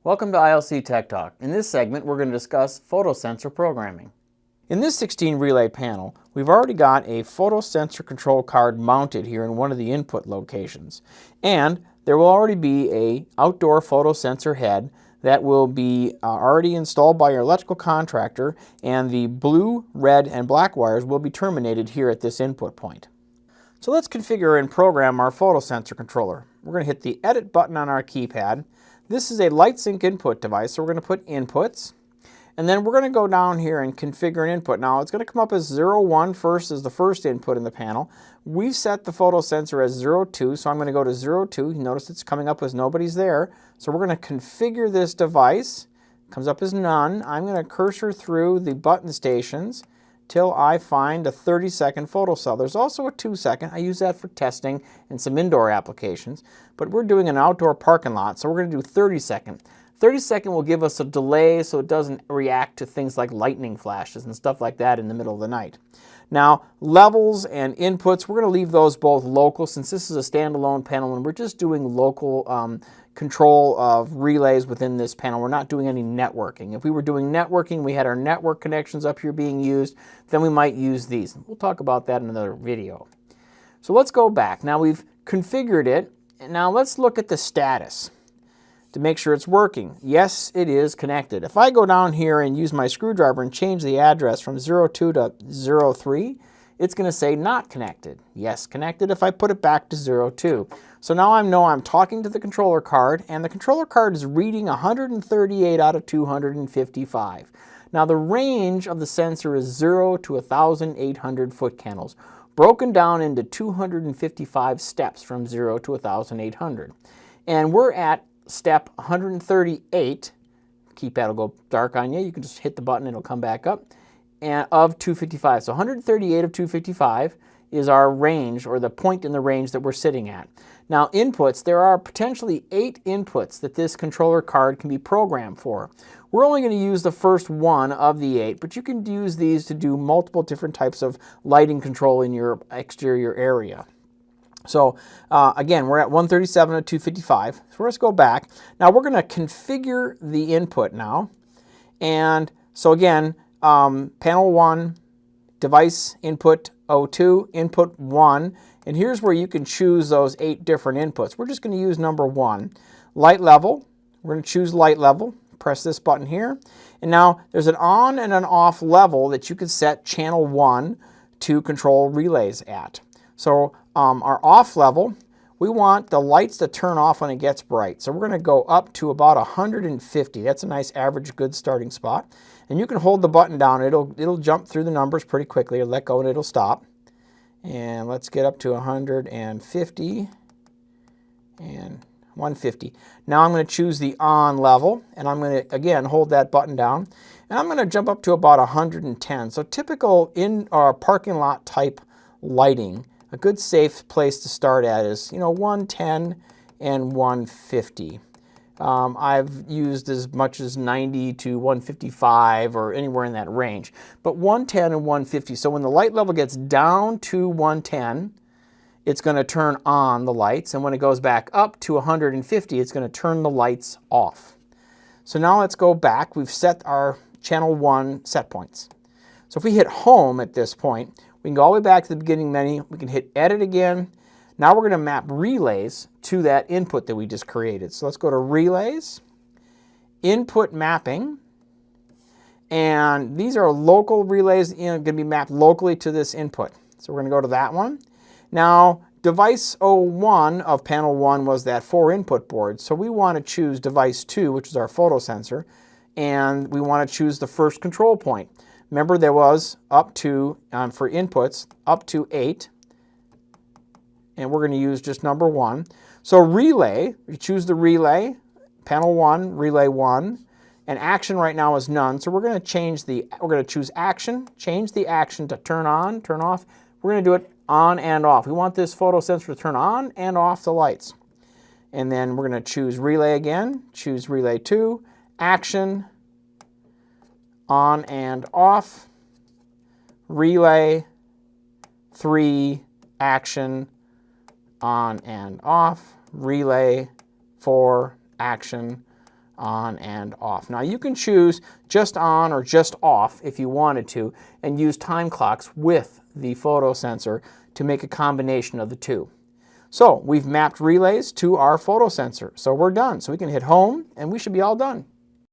Welcome to ILC Tech Talk. In this segment, we're going to discuss photosensor programming. In this 16 relay panel, we've already got a photosensor control card mounted here in one of the input locations. And there will already be an outdoor photosensor head that will be already installed by your electrical contractor, and the blue, red, and black wires will be terminated here at this input point. So let's configure and program our photosensor controller. We're going to hit the Edit button on our keypad. This is a LightSync input device, so we're going to put inputs. And then we're going to go down here and configure an input. Now it's going to come up as 0, 1 first as the first input in the panel. We've set the photosensor as 0, 2, so I'm going to go to 0, 2. You notice it's coming up as nobody's there. So we're going to configure this device. It comes up as none. I'm going to cursor through the button stations till I find a 30-second photocell. There's also a 2-second. I use that for testing and some indoor applications. But we're doing an outdoor parking lot, so we're going to do 30-second. 30-second will give us a delay so it doesn't react to things like lightning flashes and stuff like that in the middle of the night. Now, levels and inputs, we're going to leave those both local since this is a standalone panel and we're just doing local control of relays within this panel. We're not doing any networking. If we were doing networking, we had our network connections up here being used, then we might use these. We'll talk about that in another video. So let's go back. Now we've configured it, and now let's look at the status to make sure it's working. Yes, it is connected. If I go down here and use my screwdriver and change the address from 02 to 03, it's going to say not connected. Yes, connected if I put it back to 02. So now I know I'm talking to the controller card, and the controller card is reading 138 out of 255. Now the range of the sensor is 0 to 1,800 foot candles, broken down into 255 steps from 0 to 1,800. And we're at step 138. Keypad will go dark on you. You can just hit the button, it'll come back up. And of 255. So 138 of 255 is our range, or the point in the range that we're sitting at. Now inputs, there are potentially 8 inputs that this controller card can be programmed for. We're only going to use the first one of the 8, but you can use these to do multiple different types of lighting control in your exterior area. So again, we're at 137 of 255. So let's go back. Now we're going to configure the input now. And so again, panel 1, device input 02, input 1. And here's where you can choose those 8 different inputs. We're just going to use number 1. Light level. We're going to choose light level. Press this button here. And now there's an on and an off level that you can set channel 1 to control relays at. So our off level, we want the lights to turn off when it gets bright. So we're going to go up to about 150. That's a nice average good starting spot. And you can hold the button down. It'll jump through the numbers pretty quickly. Let go and it'll stop. And let's get up to 150 and 150. Now I'm going to choose the on level, and I'm going to again hold that button down, and I'm going to jump up to about 110. So typical in our parking lot type lighting, a good safe place to start at is 110 and 150. I've used as much as 90 to 155 or anywhere in that range, but 110 and 150. So when the light level gets down to 110, it's going to turn on the lights, and when it goes back up to 150, it's going to turn the lights off. So now let's go back. We've set our channel 1 set points. So if we hit home at this point, we can go all the way back to the beginning menu. We can hit edit again. Now we're going to map relays to that input that we just created. So let's go to relays, input mapping, and these are local relays going to be mapped locally to this input. So we're going to go to that one. Now device 01 of panel 1 was that 4 input board. So we want to choose device 2, which is our photosensor, and we want to choose the first control point. Remember there was up to, for inputs, up to 8. And we're going to use just number 1. So relay, we choose the relay, panel 1, relay 1, and action right now is none. So we're going to choose action, change the action to turn on, turn off. We're going to do it on and off. We want this photosensor to turn on and off the lights. And then we're going to choose relay again, choose relay 2, action, on and off, relay 3, action, on and off, relay 4, action, on and off. Now you can choose just on or just off if you wanted to, and use time clocks with the photo sensor to make a combination of the two. So we've mapped relays to our photo sensor. So we're done. So we can hit home and we should be all done.